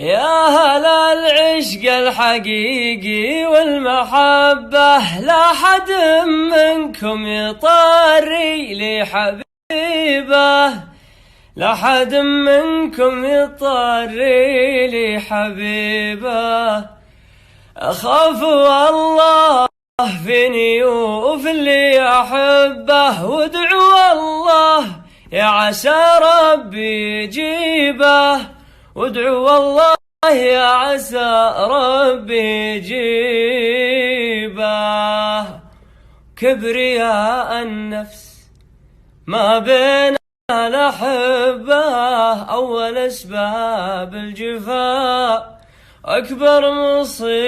يا هل العشق الحقيقي والمحبة، لا حد منكم يطاري لي حبيبه، لا حد منكم يطاري لي حبيبه. أخاف والله فيني وفي اللي أحبه، وادعوا الله يا عسى ربي يجيبه، وادعوا والله يا عسى ربي يجيبه. كبرياء النفس ما بين الأحبة، أول أسباب الجفاء أكبر مصيبة.